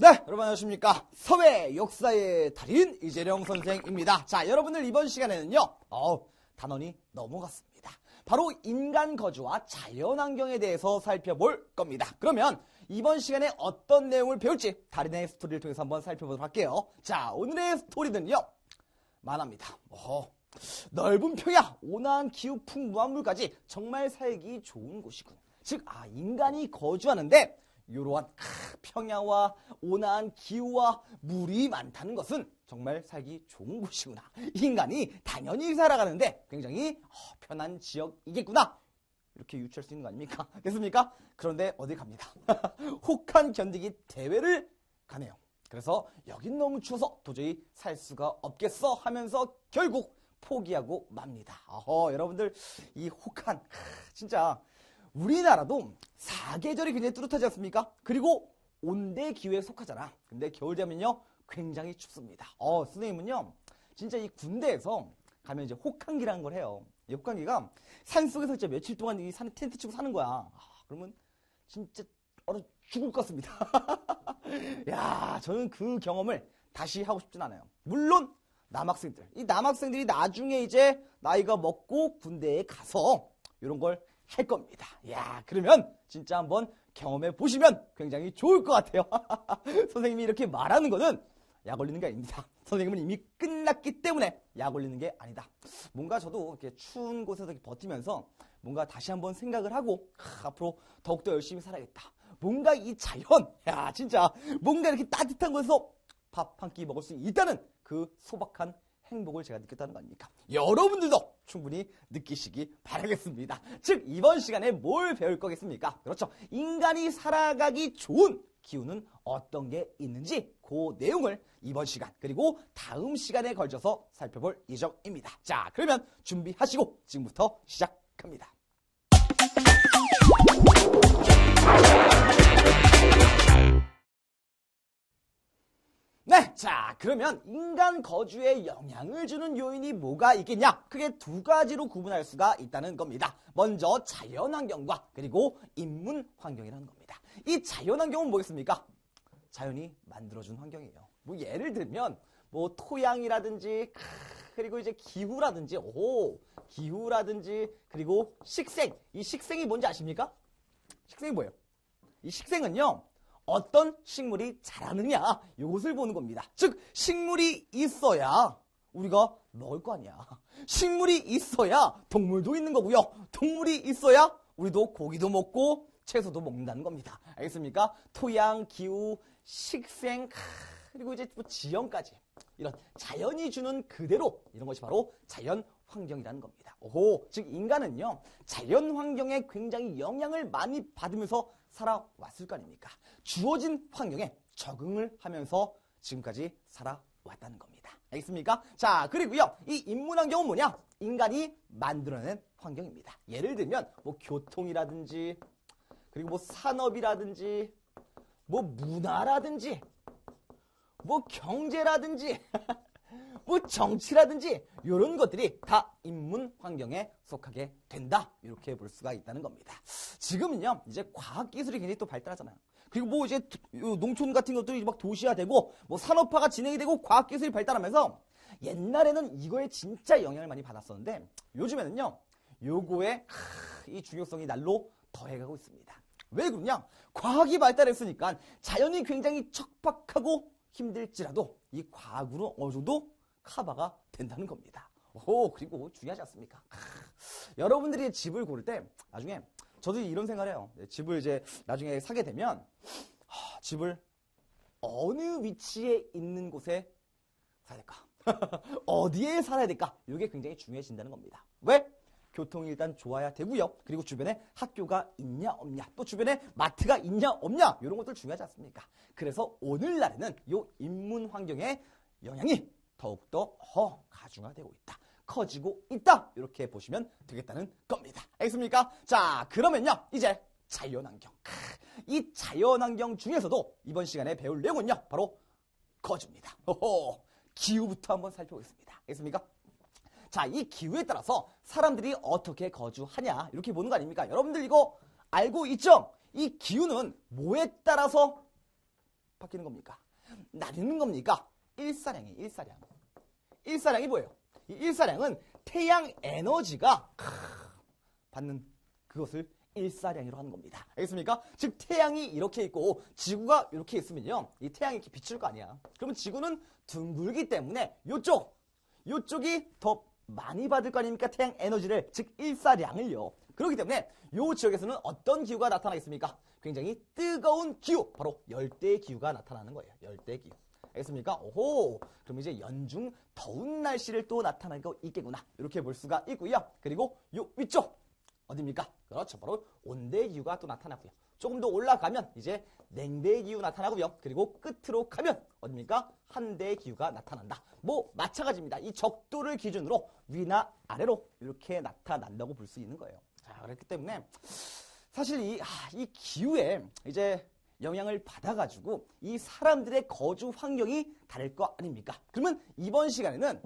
네, 여러분 안녕하십니까. 사회 역사의 달인 이재령 선생입니다. 자, 여러분들 이번 시간에는요, 단원이 넘어갔습니다. 바로 인간 거주와 자연환경에 대해서 살펴볼 겁니다. 그러면 이번 시간에 어떤 내용을 배울지 달인의 스토리를 통해서 한번 살펴보도록 할게요. 자, 오늘의 스토리는요, 만화입니다. 넓은 평야, 온화한 기후, 풍부한 물까지 정말 살기 좋은 곳이군. 즉, 인간이 거주하는데 이러한 평야와 온화한 기후와 물이 많다는 것은 정말 살기 좋은 곳이구나. 인간이 당연히 살아가는데 굉장히 편한 지역이겠구나. 이렇게 유추할 수 있는 거 아닙니까? 됐습니까? 그런데 어디 갑니다. 혹한 견디기 대회를 가네요. 그래서 여긴 너무 추워서 도저히 살 수가 없겠어 하면서 결국 포기하고 맙니다. 여러분들 이 혹한 진짜 우리나라도 사계절이 굉장히 뚜렷하지 않습니까? 그리고 온대 기후에 속하잖아. 근데 겨울 되면요 굉장히 춥습니다. 선생님은요 진짜 이 군대에서 가면 이제 혹한기라는 걸 해요. 이 혹한기가 산속에서 진짜 며칠 동안 이 산에 텐트 치고 사는 거야. 그러면 진짜 얼어 죽을 것 같습니다. 야, 저는 그 경험을 다시 하고 싶진 않아요. 물론 이 남학생들이 나중에 이제 나이가 먹고 군대에 가서 이런 걸 할 겁니다. 야, 그러면 진짜 한번 경험해 보시면 굉장히 좋을 것 같아요. 선생님이 이렇게 말하는 거는 약 올리는 게 아닙니다. 선생님은 이미 끝났기 때문에 약 올리는 게 아니다. 뭔가 저도 이렇게 추운 곳에서 이렇게 버티면서 뭔가 다시 한번 생각을 하고 앞으로 더욱더 열심히 살아야겠다. 뭔가 이 자연, 야 진짜 뭔가 이렇게 따뜻한 곳에서 밥 한 끼 먹을 수 있다는 그 소박한 행복을 제가 느꼈다는 거 아닙니까? 여러분들도 충분히 느끼시기 바라겠습니다. 즉 이번 시간에 뭘 배울 거겠습니까? 그렇죠. 인간이 살아가기 좋은 기후는 어떤 게 있는지 그 내용을 이번 시간 그리고 다음 시간에 걸쳐서 살펴볼 예정입니다. 자, 그러면 준비하시고 지금부터 시작합니다. 네, 자 그러면 인간 거주에 영향을 주는 요인이 뭐가 있겠냐? 크게 두 가지로 구분할 수가 있다는 겁니다. 먼저 자연환경과 그리고 인문환경이라는 겁니다. 이 자연환경은 뭐겠습니까? 자연이 만들어준 환경이에요. 뭐 예를 들면 뭐 토양이라든지 그리고 이제 기후라든지 그리고 식생. 이 식생이 뭔지 아십니까? 식생이 뭐예요? 이 식생은요, 어떤 식물이 자라느냐 이것을 보는 겁니다. 즉 식물이 있어야 우리가 먹을 거 아니야. 식물이 있어야 동물도 있는 거고요. 동물이 있어야 우리도 고기도 먹고 채소도 먹는다는 겁니다. 알겠습니까? 토양, 기후, 식생, 그리고 이제 뭐 지형까지 이런 자연이 주는 그대로 이런 것이 바로 자연 환경이라는 겁니다. 즉 인간은요 자연 환경에 굉장히 영향을 많이 받으면서 살아왔을 거 아닙니까? 주어진 환경에 적응을 하면서 지금까지 살아왔다는 겁니다. 알겠습니까? 자, 그리고요 이 인문환경은 뭐냐? 인간이 만들어낸 환경입니다. 예를 들면 뭐 교통이라든지 그리고 뭐 산업이라든지 뭐 문화라든지 뭐 경제라든지 뭐 정치라든지 이런 것들이 다 인문 환경에 속하게 된다. 이렇게 볼 수가 있다는 겁니다. 지금은요 이제 과학기술이 굉장히 또 발달하잖아요. 그리고 뭐 이제 농촌 같은 것들이 막 도시화되고 뭐 산업화가 진행이 되고 과학기술이 발달하면서 옛날에는 이거에 진짜 영향을 많이 받았었는데 요즘에는요 요거에 이 중요성이 날로 더해가고 있습니다. 왜 그러냐? 과학이 발달했으니까 자연이 굉장히 척박하고 힘들지라도 이 과학으로 어느 정도 커버가 된다는 겁니다. 그리고 중요하지 않습니까? 여러분들이 집을 고를 때 나중에 저도 이런 생각을 해요. 집을 이제 나중에 사게 되면 집을 어느 위치에 있는 곳에 사야 될까? 어디에 살아야 될까? 이게 굉장히 중요해진다는 겁니다. 왜? 교통이 일단 좋아야 되고요. 그리고 주변에 학교가 있냐 없냐, 또 주변에 마트가 있냐 없냐 이런 것들 중요하지 않습니까? 그래서 오늘날에는 이 인문 환경의 영향이 더욱더 가중화되고 있다. 커지고 있다. 이렇게 보시면 되겠다는 겁니다. 알겠습니까? 자, 그러면요. 이제 자연환경. 이 자연환경 중에서도 이번 시간에 배울 내용은요. 바로 거주입니다. 기후부터 한번 살펴보겠습니다. 알겠습니까? 자, 이 기후에 따라서 사람들이 어떻게 거주하냐 이렇게 보는 거 아닙니까? 여러분들 이거 알고 있죠? 이 기후는 뭐에 따라서 바뀌는 겁니까? 나뉘는 겁니까? 일사량이 일사량. 일사량이 뭐예요? 이 일사량은 태양 에너지가 받는 그것을 일사량이라고 하는 겁니다. 알겠습니까? 즉 태양이 이렇게 있고 지구가 이렇게 있으면요. 이 태양이 이렇게 비출 거 아니야. 그러면 지구는 둥글기 때문에 요쪽이 더 많이 받을 거 아닙니까? 태양 에너지를, 즉 일사량을요. 그렇기 때문에 이 지역에서는 어떤 기후가 나타나겠습니까? 굉장히 뜨거운 기후, 바로 열대 기후가 나타나는 거예요. 열대 기후. 알겠습니까? 오호, 그럼 이제 연중 더운 날씨를 또 나타나고 있겠구나. 이렇게 볼 수가 있고요. 그리고 요 위쪽 어디입니까? 그렇죠. 바로 온대 기후가 또 나타나고요. 조금 더 올라가면 이제 냉대 기후 나타나고요. 그리고 끝으로 가면 어디입니까? 한대 기후가 나타난다. 뭐 마찬가지입니다. 이 적도를 기준으로 위나 아래로 이렇게 나타난다고 볼 수 있는 거예요. 자, 그렇기 때문에 사실 이 기후에 이제 영향을 받아가지고 이 사람들의 거주 환경이 다를 거 아닙니까? 그러면 이번 시간에는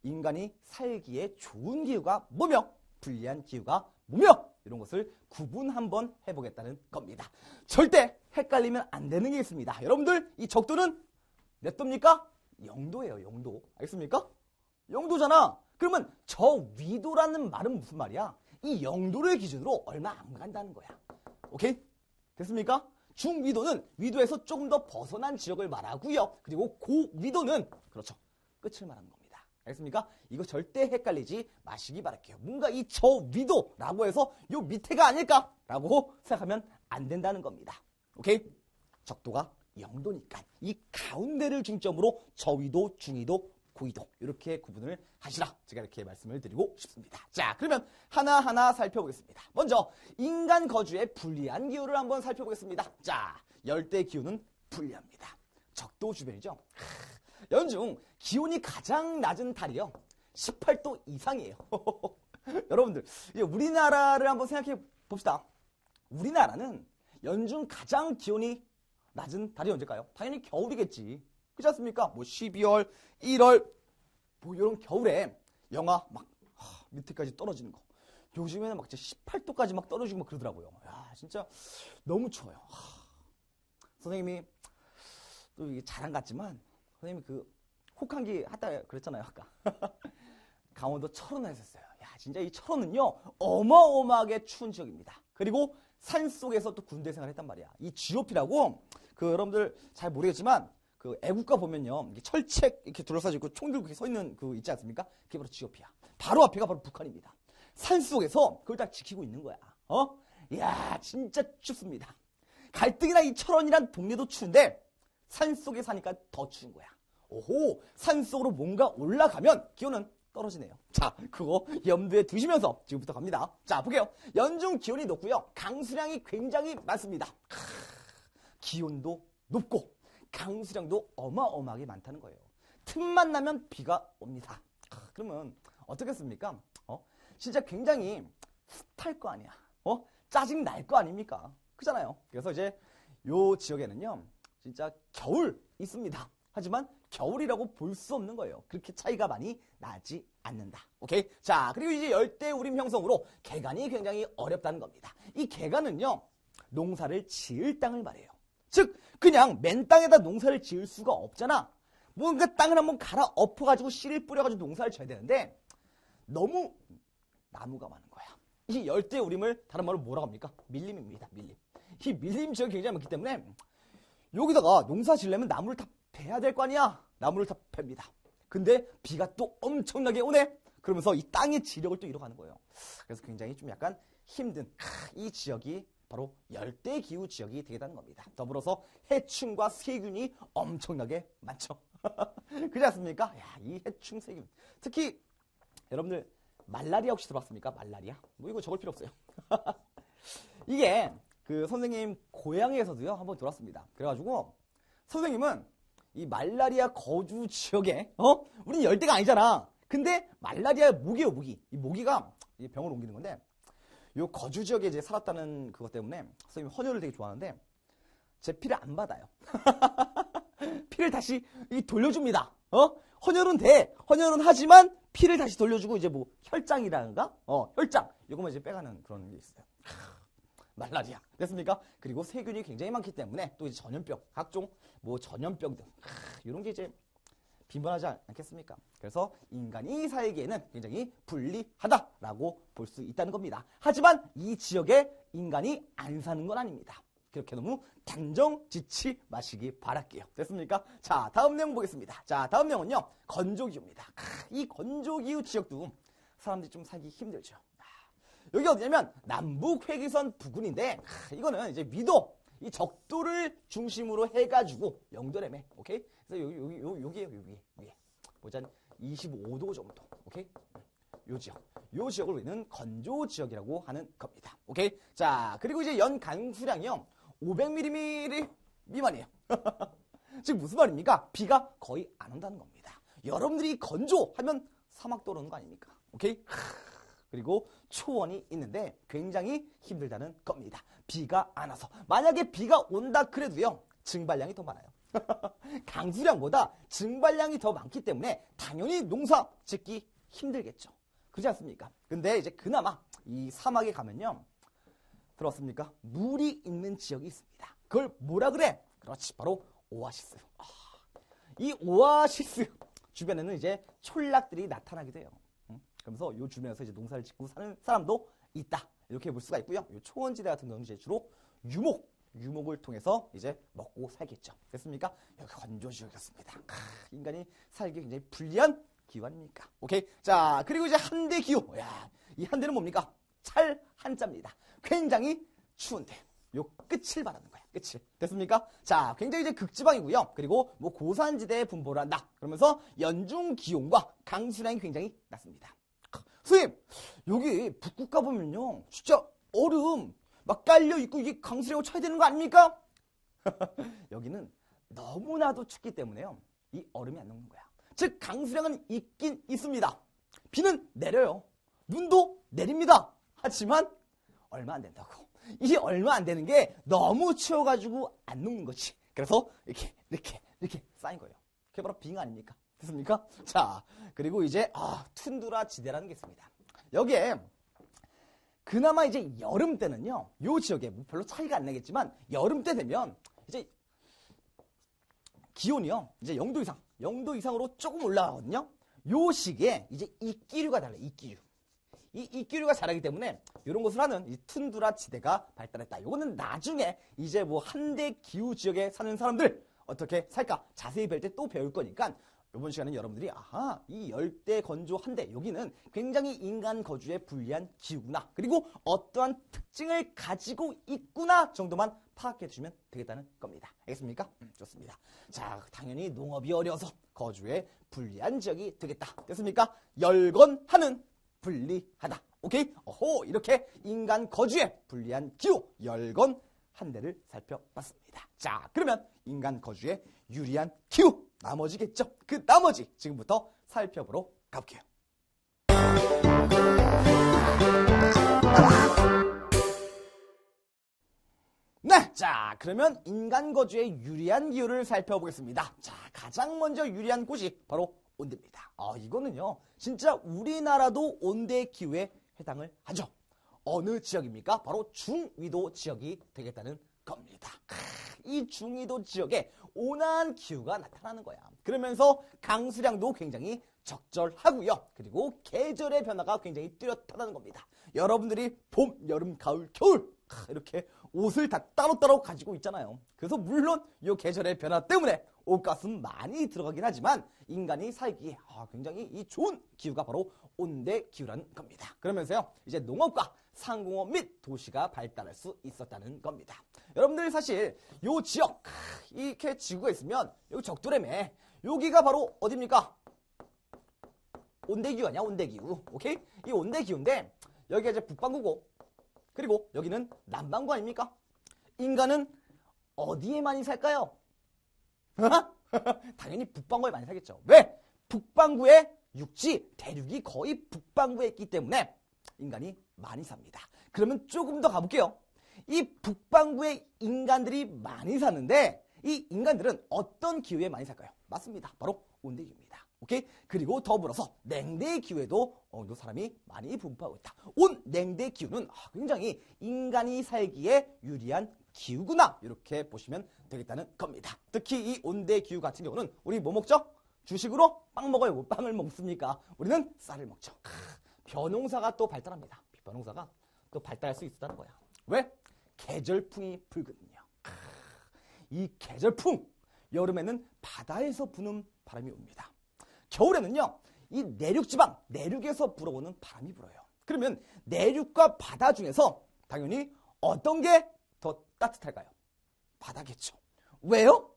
인간이 살기에 좋은 기후가 뭐며 불리한 기후가 뭐며 이런 것을 구분 한번 해보겠다는 겁니다. 절대 헷갈리면 안 되는 게 있습니다. 여러분들 이 적도는 몇 도입니까? 0도예요. 0도. 알겠습니까? 0도잖아. 그러면 저 위도라는 말은 무슨 말이야? 이 0도를 기준으로 얼마 안 간다는 거야. 오케이? 됐습니까? 중위도는 위도에서 조금 더 벗어난 지역을 말하고요. 그리고 고위도는 그렇죠. 끝을 말하는 겁니다. 알겠습니까? 이거 절대 헷갈리지 마시기 바랄게요. 뭔가 이 저위도라고 해서 요 밑에가 아닐까라고 생각하면 안 된다는 겁니다. 오케이? 적도가 0도니까 이 가운데를 중점으로 저위도, 중위도, 고위도 이렇게 구분을 하시라. 제가 이렇게 말씀을 드리고 싶습니다. 자, 그러면 하나하나 살펴보겠습니다. 먼저 인간 거주에 불리한 기후를 한번 살펴보겠습니다. 자, 열대 기후는 불리합니다. 적도 주변이죠. 연중 기온이 가장 낮은 달이요. 18도 이상이에요. 여러분들, 이제 우리나라를 한번 생각해 봅시다. 우리나라는 연중 가장 기온이 낮은 달이 언제일까요? 당연히 겨울이겠지. 그렇지 않습니까? 뭐 12월, 1월 뭐 이런 겨울에 영하 막 밑에까지 떨어지는 거. 요즘에는 막 18도까지 막 떨어지고 막 그러더라고요. 야, 진짜 너무 추워요. 선생님이 또 이게 자랑 같지만 선생님이 그 혹한기 했다 그랬잖아요, 아까. 강원도 철원에 했었어요. 야, 진짜 이 철원은요 어마어마하게 추운 지역입니다. 그리고 산 속에서 또 군대 생활을 했단 말이야. 이 GOP라고 그 여러분들 잘 모르겠지만 그 애국가 보면요 이게 철책 이렇게 둘러싸져 있고 총 들고 이렇게 서 있는 그 있지 않습니까? 그게 바로 GOP야. 바로 앞에가 바로 북한입니다. 산 속에서 그걸 딱 지키고 있는 거야. 이야, 진짜 춥습니다. 가뜩이나 이 철원이란 동네도 추운데 산 속에 사니까 더 추운 거야. 오호, 산 속으로 뭔가 올라가면 기온은 떨어지네요. 자, 그거 염두에 두시면서 지금부터 갑니다. 자, 볼게요. 연중 기온이 높고요. 강수량이 굉장히 많습니다. 기온도 높고 강수량도 어마어마하게 많다는 거예요. 틈만 나면 비가 옵니다. 그러면 어떻겠습니까? 진짜 굉장히 습할 거 아니야. 짜증 날 거 아닙니까? 그잖아요. 그래서 이제 요 지역에는요, 진짜 겨울 있습니다. 하지만 겨울이라고 볼 수 없는 거예요. 그렇게 차이가 많이 나지 않는다. 오케이? 자, 그리고 이제 열대우림 형성으로 개간이 굉장히 어렵다는 겁니다. 이 개간은요, 농사를 지을 땅을 말해요. 즉, 그냥 맨 땅에다 농사를 지을 수가 없잖아. 뭔가 땅을 한번 갈아 엎어가지고 씨를 뿌려가지고 농사를 져야 되는데, 너무 나무가 많은 거야. 이 열대우림을 다른 말로 뭐라고 합니까? 밀림입니다. 밀림. 이 밀림 지역이 굉장히 많기 때문에, 여기다가 농사 지으려면 나무를 다 베야 될 거 아니야? 나무를 다 팹니다. 근데 비가 또 엄청나게 오네? 그러면서 이 땅의 지력을 또 잃어가는 거예요. 그래서 굉장히 좀 약간 힘든 이 지역이 바로 열대기후 지역이 되겠다는 겁니다. 더불어서 해충과 세균이 엄청나게 많죠. 그렇지 않습니까? 야, 이 해충, 세균. 특히 여러분들 말라리아 혹시 들어봤습니까? 말라리아? 뭐 이거 적을 필요 없어요. 이게 그 선생님 고향에서도요 한번 들어왔습니다. 그래가지고 선생님은 이 말라리아 거주 지역에 우린 열대가 아니잖아. 근데 말라리아의 모기예요, 모기. 이 모기가 이 병을 옮기는 건데 요 거주 지역에 이제 살았다는 그것 때문에 선생님 헌혈을 되게 좋아하는데 제 피를 안 받아요. 피를 다시 돌려줍니다. 헌혈은 돼. 헌혈은 하지만 피를 다시 돌려주고 이제 뭐 혈장이라든가 혈장 이거만 이제 빼가는 그런 게 있어요. 말라리아. 됐습니까? 그리고 세균이 굉장히 많기 때문에 또 이제 전염병, 각종 뭐 전염병 등 이런 게 이제 빈번하지 않겠습니까? 그래서 인간이 살기에는 굉장히 불리하다라고 볼 수 있다는 겁니다. 하지만 이 지역에 인간이 안 사는 건 아닙니다. 그렇게 너무 단정 짓지 마시기 바랄게요. 됐습니까? 자, 다음 내용 보겠습니다. 자, 다음 내용은요. 건조기후입니다. 이 건조기후 지역도 사람들이 좀 살기 힘들죠. 여기 어디냐면 남북 회기선 부근인데 이거는 이제 위도 이 적도를 중심으로 해가지고 영도래매. 오케이? 그래서 여기에 위에 보자 25도 정도. 오케이? 요 지역을 우리는 건조 지역이라고 하는 겁니다. 오케이? 자, 그리고 이제 연 강수량이요 500mm 미만이에요. 즉 무슨 말입니까? 비가 거의 안 온다는 겁니다. 여러분들이 건조하면 사막 떠오르는 거 아닙니까? 오케이? 그리고 초원이 있는데 굉장히 힘들다는 겁니다. 비가 안 와서. 만약에 비가 온다 그래도요. 증발량이 더 많아요. 강수량보다 증발량이 더 많기 때문에 당연히 농사 짓기 힘들겠죠. 그렇지 않습니까? 근데 이제 그나마 이 사막에 가면요. 들어왔습니까? 물이 있는 지역이 있습니다. 그걸 뭐라 그래? 그렇지. 바로 오아시스. 이 오아시스 주변에는 이제 촌락들이 나타나게 돼요. 그러면서 이 주변에서 이제 농사를 짓고 사는 사람도 있다. 이렇게 볼 수가 있고요. 이 초원지대 같은 경우는 이제 주로 유목을 통해서 이제 먹고 살겠죠. 됐습니까? 여기 건조 지역이었습니다. 인간이 살기 굉장히 불리한 기후 아닙니까? 오케이. 자, 그리고 이제 한대 기후. 야, 이 한대는 뭡니까? 찰 한자입니다. 굉장히 추운데. 요 끝을 말하는 거야. 끝을. 됐습니까? 자, 굉장히 이제 극지방이고요. 그리고 뭐 고산지대에 분포를 한다. 그러면서 연중 기온과 강수량이 굉장히 낮습니다. 선생님, 여기 북극 가보면요. 진짜 얼음 막 깔려있고 이게 강수량을 쳐야 되는 거 아닙니까? 여기는 너무나도 춥기 때문에요. 이 얼음이 안 녹는 거야. 즉 강수량은 있긴 있습니다. 비는 내려요. 눈도 내립니다. 하지만 얼마 안 된다고. 이게 얼마 안 되는 게 너무 추워가지고 안 녹는 거지. 그래서 이렇게 쌓인 거예요. 그게 바로 빙 아닙니까? 됐습니까? 자, 그리고 이제 툰드라 지대라는 게 있습니다. 여기에 그나마 이제 여름 때는요. 요 지역에 뭐 별로 차이가 안 나겠지만 여름 때 되면 이제 기온이요. 이제 0도 이상으로 조금 올라가거든요. 요 시기에 이제 이끼류가 달라요. 이끼류. 이 이끼류가 자라기 때문에 이런 것을 하는 이 툰드라 지대가 발달했다. 요거는 나중에 이제 뭐 한대 기후 지역에 사는 사람들 어떻게 살까 자세히 뵐 때 또 배울 거니까 이번 시간에 여러분들이 이 열대 건조 한대 여기는 굉장히 인간 거주에 불리한 기후구나. 그리고 어떠한 특징을 가지고 있구나 정도만 파악해 주시면 되겠다는 겁니다. 알겠습니까? 좋습니다. 자, 당연히 농업이 어려서 거주에 불리한 지역이 되겠다. 됐습니까? 열건하는 불리하다. 오케이? 이렇게 인간 거주에 불리한 기후 열건 한대를 살펴봤습니다. 자, 그러면 인간 거주에 유리한 기후 나머지겠죠? 그 나머지 지금부터 살펴보러 가볼게요. 네, 자, 그러면 인간 거주에 유리한 기후를 살펴보겠습니다. 자, 가장 먼저 유리한 곳이 바로 온대입니다. 이거는요, 진짜 우리나라도 온대 기후에 해당을 하죠. 어느 지역입니까? 바로 중위도 지역이 되겠다는 겁니다. 이 중위도 지역에 온화한 기후가 나타나는 거야. 그러면서 강수량도 굉장히 적절하고요. 그리고 계절의 변화가 굉장히 뚜렷하다는 겁니다. 여러분들이 봄, 여름, 가을, 겨울 이렇게 옷을 다 따로따로 가지고 있잖아요. 그래서 물론 이 계절의 변화 때문에 옷값은 많이 들어가긴 하지만 인간이 살기에 굉장히 이 좋은 기후가 바로 온대 기후라는 겁니다. 그러면서요, 이제 농업과 상공업 및 도시가 발달할 수 있었다는 겁니다. 여러분들 사실 요 지역 이렇게 지구가 있으면 여기 적도래매 여기가 바로 어디입니까? 온대기후 아니야? 온대기후. 오케이? 이 온대기후인데 여기가 이제 북반구고 그리고 여기는 남반구 아닙니까? 인간은 어디에 많이 살까요? 당연히 북반구에 많이 살겠죠. 왜? 북반구의 육지, 대륙이 거의 북반구에 있기 때문에 인간이 많이 삽니다. 그러면 조금 더 가볼게요. 이 북반구에 인간들이 많이 사는데 이 인간들은 어떤 기후에 많이 살까요? 맞습니다. 바로 온대기후입니다. 오케이? 그리고 더불어서 냉대 기후에도 요 사람이 많이 분포하고 있다. 온 냉대 기후는 굉장히 인간이 살기에 유리한 기후구나. 이렇게 보시면 되겠다는 겁니다. 특히 이 온대 기후 같은 경우는 우리 뭐 먹죠? 주식으로 빵 먹어요. 뭐 빵을 먹습니까? 우리는 쌀을 먹죠. 벼농사가 또 발달합니다. 벼농사가 또 발달할 수 있다는 거야. 왜? 계절풍이 불거든요. 이 계절풍, 여름에는 바다에서 부는 바람이 옵니다. 겨울에는요, 이 내륙지방, 내륙에서 불어오는 바람이 불어요. 그러면 내륙과 바다 중에서 당연히 어떤 게 더 따뜻할까요? 바다겠죠. 왜요?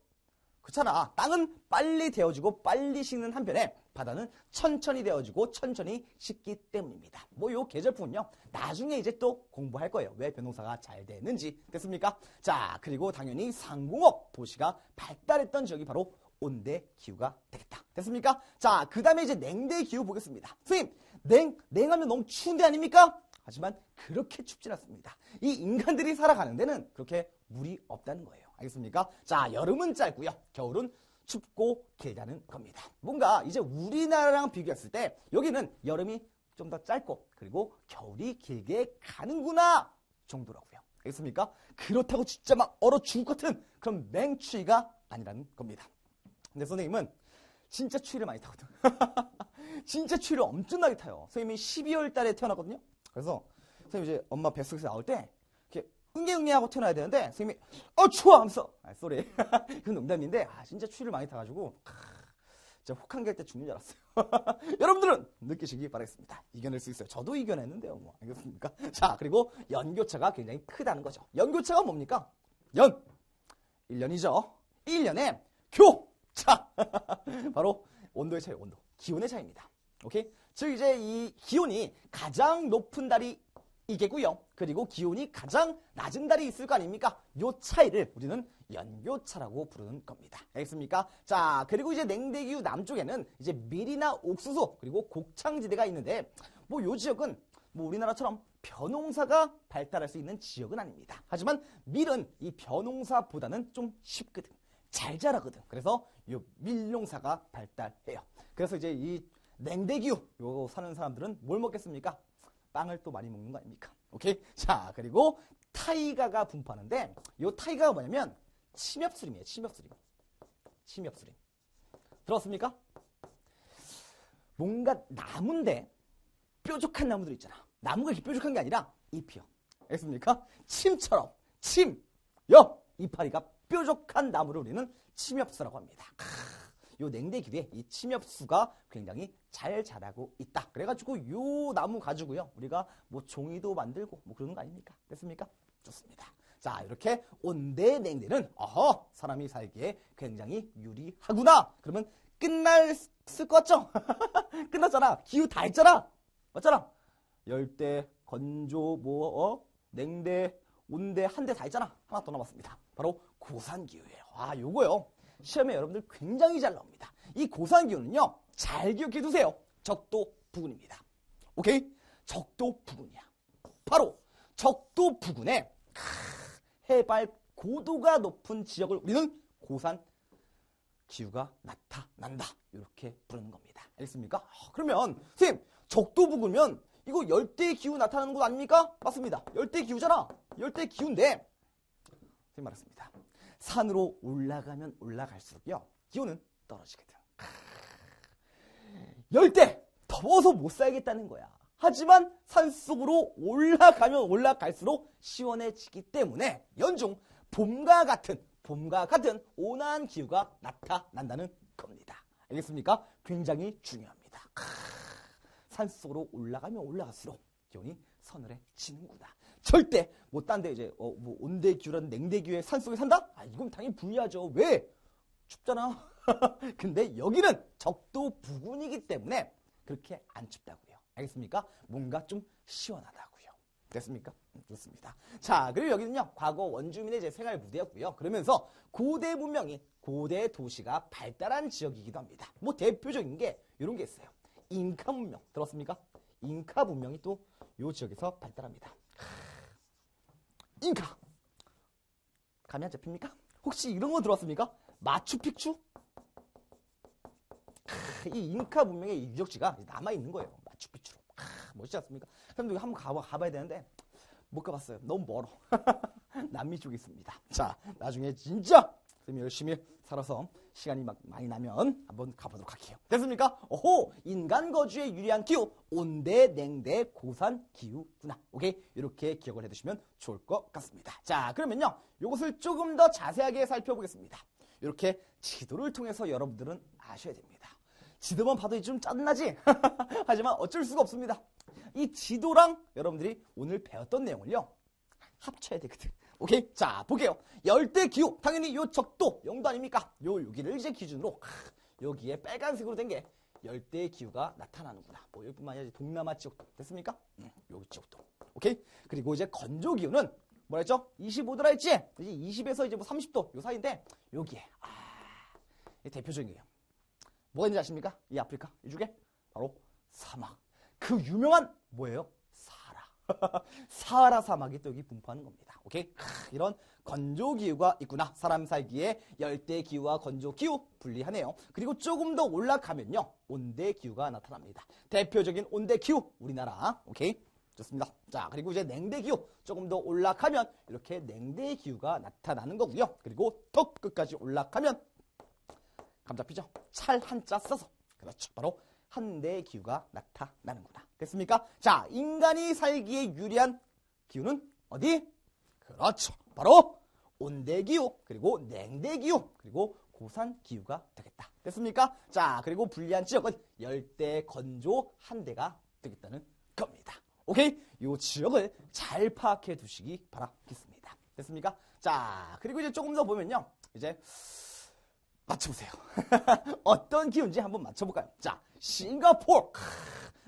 그렇잖아. 땅은 빨리 데워지고 빨리 식는 한편에 바다는 천천히 데워지고 천천히 식기 때문입니다. 뭐 요 계절풍은요, 나중에 이제 또 공부할 거예요. 왜 벼농사가 잘 되는지. 됐습니까? 자, 그리고 당연히 상공업 도시가 발달했던 지역이 바로 온대 기후가 되겠다. 됐습니까? 자, 그 다음에 이제 냉대 기후 보겠습니다. 선생님, 냉하면 너무 추운 데 아닙니까? 하지만 그렇게 춥진 않습니다. 이 인간들이 살아가는 데는 그렇게 물이 없다는 거예요. 알겠습니까? 자, 여름은 짧고요. 겨울은 춥고 길다는 겁니다. 뭔가 이제 우리나라랑 비교했을 때 여기는 여름이 좀 더 짧고 그리고 겨울이 길게 가는구나 정도라고요. 알겠습니까? 그렇다고 진짜 막 얼어 죽을 것 같은 그런 맹추위가 아니라는 겁니다. 근데 선생님은 진짜 추위를 많이 타거든. 진짜 추위를 엄청나게 타요. 선생님이 12월 달에 태어났거든요. 그래서 선생님 이제 엄마 뱃속에서 나올 때 이렇게 응애응애하고 태어나야 되는데 선생님이 추워 하면서 쏘리 그건 농담인데 진짜 추위를 많이 타가지고 진짜 혹한기 할 때 죽는 줄 알았어요. 여러분들은 느끼시기 바라겠습니다. 이겨낼 수 있어요. 저도 이겨냈는데요. 뭐 알겠습니까? 자, 그리고 연교차가 굉장히 크다는 거죠. 연교차가 뭡니까? 1년이죠. 1년에 교차 바로 온도의 차이, 온도, 기온의 차이입니다. 오케이? 즉 이제 이 기온이 가장 높은 달이 이게고요. 그리고 기온이 가장 낮은 달이 있을 거 아닙니까? 요 차이를 우리는 연교차라고 부르는 겁니다. 알겠습니까? 자, 그리고 이제 냉대기후 남쪽에는 이제 밀이나 옥수수 그리고 곡창지대가 있는데 뭐 요 지역은 뭐 우리나라처럼 벼농사가 발달할 수 있는 지역은 아닙니다. 하지만 밀은 이 벼농사보다는 좀 쉽거든. 잘 자라거든. 그래서 요 밀농사가 발달해요. 그래서 이제 이 냉대기후 요 사는 사람들은 뭘 먹겠습니까? 빵을 또 많이 먹는 거 아닙니까? 오케이? 자, 그리고 타이가가 분포하는데 요 타이가가 뭐냐면 침엽수림이에요. 침엽수림. 침엽수림. 들어봤습니까? 뭔가 나무인데 뾰족한 나무들 있잖아. 나무가 이렇게 뾰족한 게 아니라 잎이요. 알겠습니까? 침처럼 이파리가 뾰족한 나무를 우리는 침엽수라고 합니다. 요 냉대기후에 이 침엽수가 굉장히 잘 자라고 있다. 그래가지고 요 나무 가지고요 우리가 뭐 종이도 만들고 뭐 그러는 거 아닙니까? 됐습니까? 좋습니다. 자, 이렇게 온대 냉대는 사람이 살기에 굉장히 유리하구나. 그러면 끝났을 것 같죠? 끝났잖아. 기후 다 했잖아. 맞잖아. 열대, 건조, 냉대, 온대, 한대 다 했잖아. 하나 더 남았습니다. 바로 고산기후예요. 요거요. 시험에 여러분들 굉장히 잘 나옵니다. 이 고산기후는요, 잘 기억해 두세요. 적도 부근입니다. 오케이? 적도 부근이야. 바로 적도 부근에 해발 고도가 높은 지역을 우리는 고산 기후가 나타난다. 이렇게 부르는 겁니다. 알겠습니까? 그러면 선생님, 적도 부근이면 이거 열대 기후 나타나는 곳 아닙니까? 맞습니다. 열대 기후잖아. 열대 기후인데 선생님 말했습니다. 산으로 올라가면 올라갈수록요 기온은 떨어지거든. 열대! 더워서 못 살겠다는 거야. 하지만 산속으로 올라가면 올라갈수록 시원해지기 때문에 연중 봄과 같은 온화한 기후가 나타난다는 겁니다. 알겠습니까? 굉장히 중요합니다. 산속으로 올라가면 올라갈수록 기온이 서늘해지는구나. 절대 뭐 딴 데 이제 뭐 온대 기후라는 냉대 기후에 산속에 산다? 이건 당연히 불리하죠. 왜? 춥잖아. 근데 여기는 적도 부근이기 때문에 그렇게 안 춥다고요. 알겠습니까? 뭔가 좀 시원하다고요. 됐습니까? 좋습니다. 자, 그리고 여기는요, 과거 원주민의 제 생활 무대였고요. 그러면서 고대 문명이, 고대 도시가 발달한 지역이기도 합니다. 뭐 대표적인 게 이런 게 있어요. 잉카 문명 들었습니까? 잉카 문명이 또 이 지역에서 발달합니다. 잉카 감이 안 잡힙니까? 혹시 이런 거 들었습니까? 마추픽추? 이 잉카 문명의 유적지가 남아있는 거예요. 마추픽추로. 멋있지 않습니까? 그럼 여기 한번 가봐야 되는데 못 가봤어요. 너무 멀어. 남미 쪽에 있습니다. 자, 나중에 진짜 열심히 살아서 시간이 많이 나면 한번 가보도록 할게요. 됐습니까? 오호! 인간 거주에 유리한 기후, 온대, 냉대, 고산 기후구나. 오케이? 이렇게 기억을 해두시면 좋을 것 같습니다. 자, 그러면요. 이것을 조금 더 자세하게 살펴보겠습니다. 이렇게 지도를 통해서 여러분들은 아셔야 됩니다. 지도만 봐도 좀 짜증나지? 하지만 어쩔 수가 없습니다. 이 지도랑 여러분들이 오늘 배웠던 내용을요. 합쳐야 되거든. 오케이? 자, 볼게요. 열대 기후. 당연히 요 적도 0도 아닙니까? 요 여기를 이제 기준으로 여기에 빨간색으로 된 게 열대 기후가 나타나는구나. 뭐 여기뿐만 아니라 동남아 지역도 됐습니까? 여기 지역도. 오케이? 그리고 이제 건조 기후는 뭐라 했죠? 25도라 했지? 이제 20에서 이제 뭐 30도 요 사이인데 여기에 대표적인 게요. 뭐가 있는지 아십니까? 이 아프리카 이쪽에 바로 사막. 그 유명한 뭐예요? 사하라 사막이 또 여기 분포하는 겁니다. 오케이? 이런 건조 기후가 있구나. 사람 살기에 열대 기후와 건조 기후 분리하네요. 그리고 조금 더 올라가면요. 온대 기후가 나타납니다. 대표적인 온대 기후 우리나라. 오케이? 좋습니다. 자, 그리고 이제 냉대 기후 조금 더 올라가면 이렇게 냉대 기후가 나타나는 거고요. 그리고 더 끝까지 올라가면 감 잡히죠? 찰 한자 써서 그렇죠. 바로 한대 기후가 나타나는구나. 됐습니까? 자, 인간이 살기에 유리한 기후는 어디? 그렇죠. 바로 온대 기후, 그리고 냉대 기후, 그리고 고산 기후가 되겠다. 됐습니까? 자, 그리고 불리한 지역은 열대 건조 한대가 되겠다는 겁니다. 오케이? 이 지역을 잘 파악해 두시기 바라겠습니다. 됐습니까? 자, 그리고 이제 조금 더 보면요. 이제 맞춰보세요. 어떤 기후인지 한번 맞춰볼까요? 자, 싱가포르.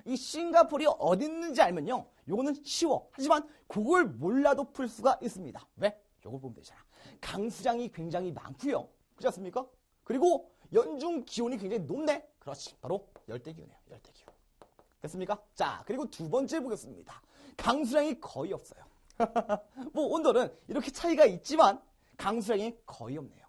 이 싱가포르이 어디 있는지 알면요. 요거는 쉬워. 하지만 그걸 몰라도 풀 수가 있습니다. 왜? 요걸 보면 되잖아. 강수량이 굉장히 많고요. 그렇지 않습니까? 그리고 연중 기온이 굉장히 높네. 그렇지. 바로 열대기후네요. 열대기후. 됐습니까? 자, 그리고 두 번째 보겠습니다. 강수량이 거의 없어요. 뭐 온도는 이렇게 차이가 있지만 강수량이 거의 없네요.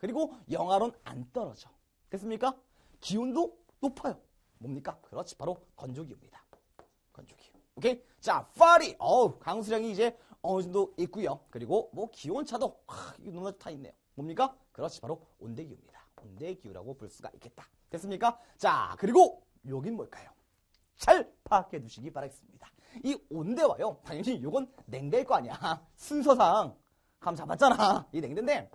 그리고 영하로는 안 떨어져. 됐습니까? 기온도 높아요. 뭡니까? 그렇지. 바로 건조기후입니다. 건조기후. 오케이? 자, 파리. 강수량이 이제 어느 정도 있고요. 그리고 뭐 기온차도 이게 너무 다 있네요. 뭡니까? 그렇지. 바로 온대기후입니다. 온대기후라고 볼 수가 있겠다. 됐습니까? 자, 그리고 여긴 뭘까요? 잘 파악해 두시기 바라겠습니다. 이 온대와요. 당연히 이건 냉대일 거 아니야. 순서상 감 잡았잖아. 이 냉대인데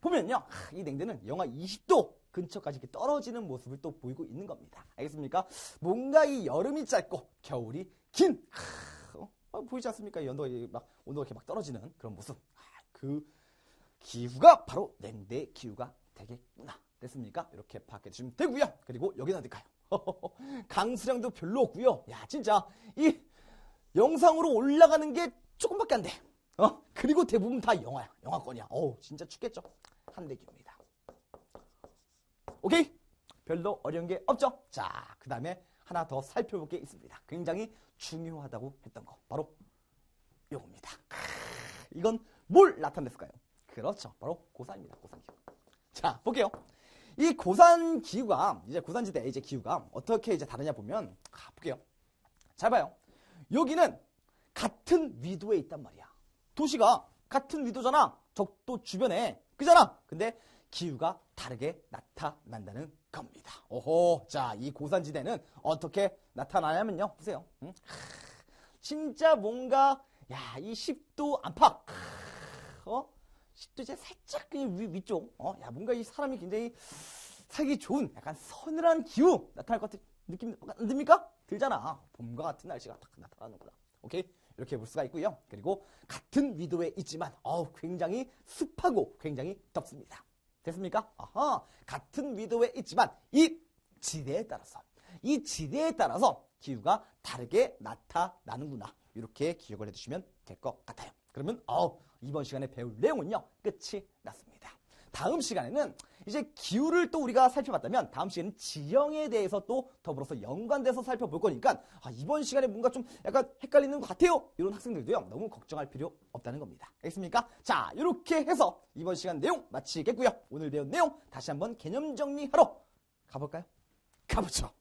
보면요. 이 냉대는 영하 20도 근처까지 이렇게 떨어지는 모습을 또 보이고 있는 겁니다. 알겠습니까? 뭔가 이 여름이 짧고 겨울이 긴 보이지 않습니까? 이 온도가 이렇게 막 떨어지는 그런 모습. 그 기후가 바로 냉대 기후가 되겠구나. 됐습니까? 이렇게 파악해 주시면 되고요. 그리고 여기는 어딜까요? 강수량도 별로 없고요. 야, 진짜 이 영상으로 올라가는 게 조금밖에 안 돼. 그리고 대부분 다 영하야. 영하권이야. 진짜 춥겠죠? 한대기후입니다. 오케이? 별로 어려운 게 없죠? 자, 그 다음에 하나 더 살펴볼 게 있습니다. 굉장히 중요하다고 했던 거. 바로 요겁니다. 이건 뭘 나타냈을까요? 그렇죠. 바로 고산입니다. 고산기후. 자, 볼게요. 이 고산기후가, 이제 고산지대 이제 기후가 어떻게 이제 다르냐 보면, 볼게요. 잘 봐요. 여기는 같은 위도에 있단 말이야. 도시가 같은 위도잖아. 적도 주변에. 그잖아. 근데 기후가 다르게 나타난다는 겁니다. 오호. 자, 이 고산지대는 어떻게 나타나냐면요. 보세요. 진짜 뭔가, 야, 이 10도 안팎. 10도 이제 살짝 그냥 위쪽. 야, 뭔가 이 사람이 굉장히 살기 좋은 약간 서늘한 기후 나타날 것 같은 느낌 안 듭니까? 들잖아. 봄과 같은 날씨가 딱 나타나는구나. 오케이? 이렇게 볼 수가 있고요. 그리고 같은 위도에 있지만 굉장히 습하고 굉장히 덥습니다. 됐습니까? 같은 위도에 있지만 이 지대에 따라서 기후가 다르게 나타나는구나. 이렇게 기억을 해두시면 될 것 같아요. 그러면 이번 시간에 배울 내용은요. 끝이 났습니다. 다음 시간에는 이제 기후를 또 우리가 살펴봤다면 다음 시간에는 지형에 대해서 또 더불어서 연관돼서 살펴볼 거니까 이번 시간에 뭔가 좀 약간 헷갈리는 것 같아요. 이런 학생들도요. 너무 걱정할 필요 없다는 겁니다. 알겠습니까? 자, 이렇게 해서 이번 시간 내용 마치겠고요. 오늘 배운 내용 다시 한번 개념 정리하러 가볼까요? 가보죠.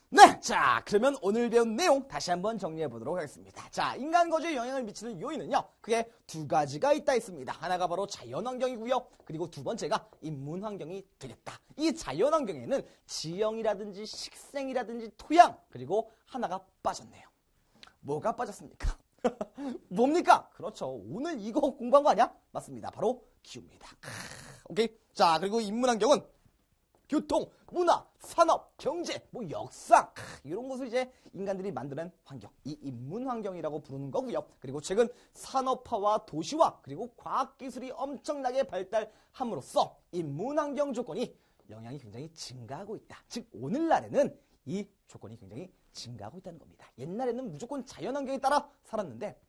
네, 자, 그러면 오늘 배운 내용 다시 한번 정리해 보도록 하겠습니다. 자, 인간 거주에 영향을 미치는 요인은요, 그게 두 가지가 있다 했습니다. 하나가 바로 자연환경이고요. 그리고 두 번째가 인문환경이 되겠다. 이 자연환경에는 지형이라든지 식생이라든지 토양, 그리고 하나가 빠졌네요. 뭐가 빠졌습니까? 뭡니까? 그렇죠. 오늘 이거 공부한 거 아니야? 맞습니다. 바로 기후입니다. 오케이. 자, 그리고 인문환경은 교통, 문화, 산업, 경제, 역사 이런 것을 이제 인간들이 만드는 환경, 이 인문환경이라고 부르는 거고요. 그리고 최근 산업화와 도시화 그리고 과학기술이 엄청나게 발달함으로써 인문환경 조건이 영향이 굉장히 증가하고 있다. 즉 오늘날에는 이 조건이 굉장히 증가하고 있다는 겁니다. 옛날에는 무조건 자연환경에 따라 살았는데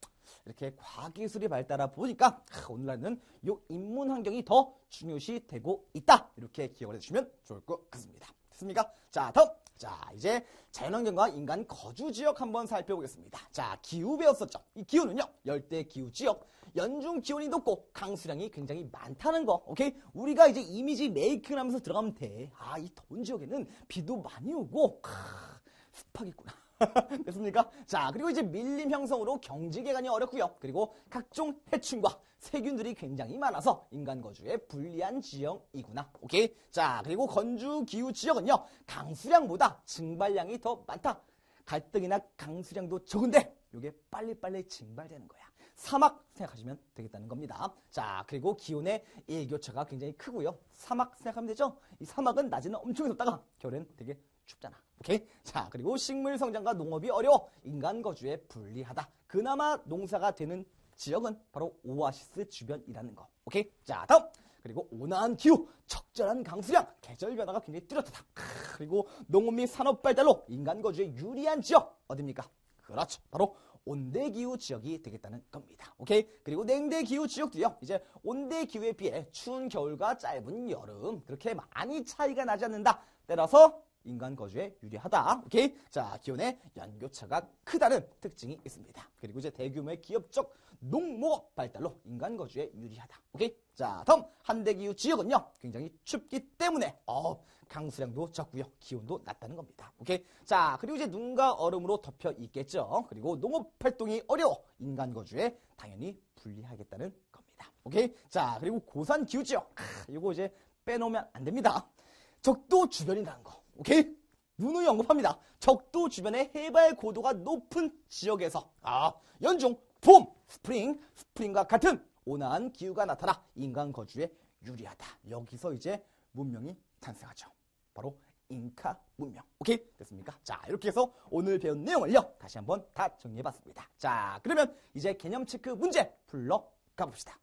이렇게 과학기술이 발달하다 보니까 오늘날은 이 인문환경이 더 중요시 되고 있다. 이렇게 기억을 해주시면 좋을 것 같습니다. 됐습니까? 자, 다음. 자, 이제 자연환경과 인간 거주지역 한번 살펴보겠습니다. 자, 기후 배웠었죠? 이 기후는요, 열대기후지역, 연중 기온이 높고 강수량이 굉장히 많다는 거. 오케이? 우리가 이제 이미지 메이킹 하면서 들어가면 돼. 아, 이 더운 지역에는 비도 많이 오고, 습하겠구나. 됐습니까? 자, 그리고 이제 밀림 형성으로 경지개간이 어렵고요. 그리고 각종 해충과 세균들이 굉장히 많아서 인간 거주에 불리한 지형이구나. 오케이? 자, 그리고 건주 기후 지역은요, 강수량보다 증발량이 더 많다. 갈등이나 강수량도 적은데 이게 빨리빨리 증발되는 거야. 사막 생각하시면 되겠다는 겁니다. 자, 그리고 기온의 일교차가 굉장히 크고요. 사막 생각하면 되죠? 이 사막은 낮에는 엄청 덥다가 겨울엔 되게 춥잖아. 오케이? 자, 그리고 식물 성장과 농업이 어려워 인간 거주에 불리하다. 그나마 농사가 되는 지역은 바로 오아시스 주변이라는 거. 오케이? 자, 다음. 그리고 온화한 기후, 적절한 강수량, 계절 변화가 굉장히 뚜렷하다. 그리고 농업 및 산업 발달로 인간 거주에 유리한 지역 어디입니까? 그렇죠. 바로 온대기후 지역이 되겠다는 겁니다. 오케이? 그리고 냉대기후 지역도요, 이제 온대기후에 비해 추운 겨울과 짧은 여름, 그렇게 많이 차이가 나지 않는다. 따라서 인간 거주에 유리하다. 오케이? 자, 기온의 연교차가 크다는 특징이 있습니다. 그리고 이제 대규모의 기업적 농목업 발달로 인간 거주에 유리하다. 오케이? 자, 다음 한대기후 지역은요, 굉장히 춥기 때문에 강수량도 적고요, 기온도 낮다는 겁니다. 오케이? 자, 그리고 이제 눈과 얼음으로 덮여 있겠죠. 그리고 농업 활동이 어려워 인간 거주에 당연히 불리하겠다는 겁니다. 오케이? 자, 그리고 고산 기후 지역, 이거 이제 빼놓으면 안 됩니다. 적도 주변이라는 거. 오케이? 누누이 언급합니다. 적도 주변의 해발 고도가 높은 지역에서 연중, 봄, 스프링과 같은 온화한 기후가 나타나 인간 거주에 유리하다. 여기서 이제 문명이 탄생하죠. 바로 잉카 문명. 오케이? 됐습니까? 자, 이렇게 해서 오늘 배운 내용을요, 다시 한번 다 정리해봤습니다. 자, 그러면 이제 개념 체크 문제 풀러 가봅시다.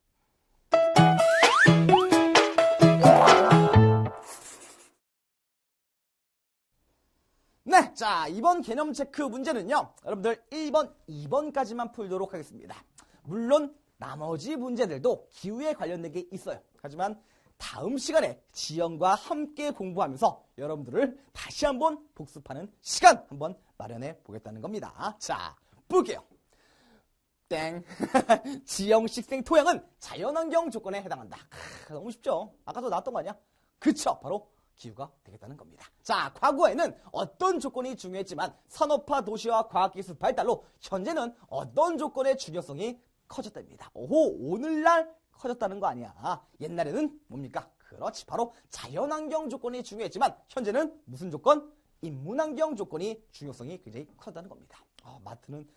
네, 자, 이번 개념 체크 문제는요, 여러분들 1번, 2번까지만 풀도록 하겠습니다. 물론 나머지 문제들도 기후에 관련된 게 있어요. 하지만 다음 시간에 지형과 함께 공부하면서 여러분들을 다시 한번 복습하는 시간 한번 마련해 보겠다는 겁니다. 자, 볼게요. 땡. 지형, 식생, 토양은 자연환경 조건에 해당한다. 너무 쉽죠? 아까도 나왔던 거 아니야? 그쵸, 바로 기후가 되겠다는 겁니다. 자, 과거에는 어떤 조건이 중요했지만 산업화, 도시화, 과학기술 발달로 현재는 어떤 조건의 중요성이 커졌답니다. 오호, 오늘날 커졌다는 거 아니야. 옛날에는 뭡니까? 그렇지, 바로 자연환경 조건이 중요했지만 현재는 무슨 조건? 인문환경 조건이 중요성이 굉장히 커졌다는 겁니다. 마트는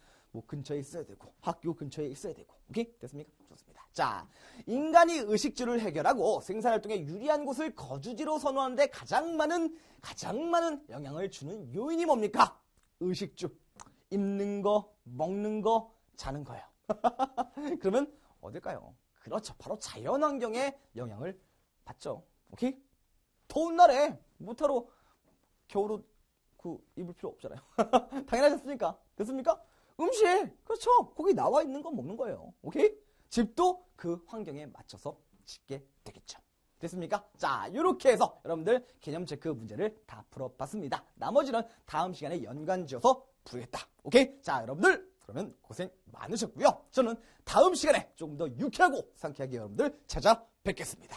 근처에 있어야 되고 학교 근처에 있어야 되고. 오케이? 됐습니까? 좋습니다. 자, 인간이 의식주를 해결하고 생산활동에 유리한 곳을 거주지로 선호하는데 가장 많은 영향을 주는 요인이 뭡니까? 의식주. 입는 거, 먹는 거, 자는 거예요. 그러면 어딜까요? 그렇죠. 바로 자연환경에 영향을 받죠. 오케이? 더운 날에 못하러 겨울옷 입을 필요 없잖아요. 당연하지 않습니까? 됐습니까? 음식, 그렇죠. 거기 나와 있는 거 먹는 거예요. 오케이? 집도 그 환경에 맞춰서 짓게 되겠죠. 됐습니까? 자, 이렇게 해서 여러분들 개념 체크 문제를 다 풀어봤습니다. 나머지는 다음 시간에 연관 지어서 풀겠다. 오케이? 자, 여러분들 그러면 고생 많으셨고요. 저는 다음 시간에 조금 더 유쾌하고 상쾌하게 여러분들 찾아뵙겠습니다.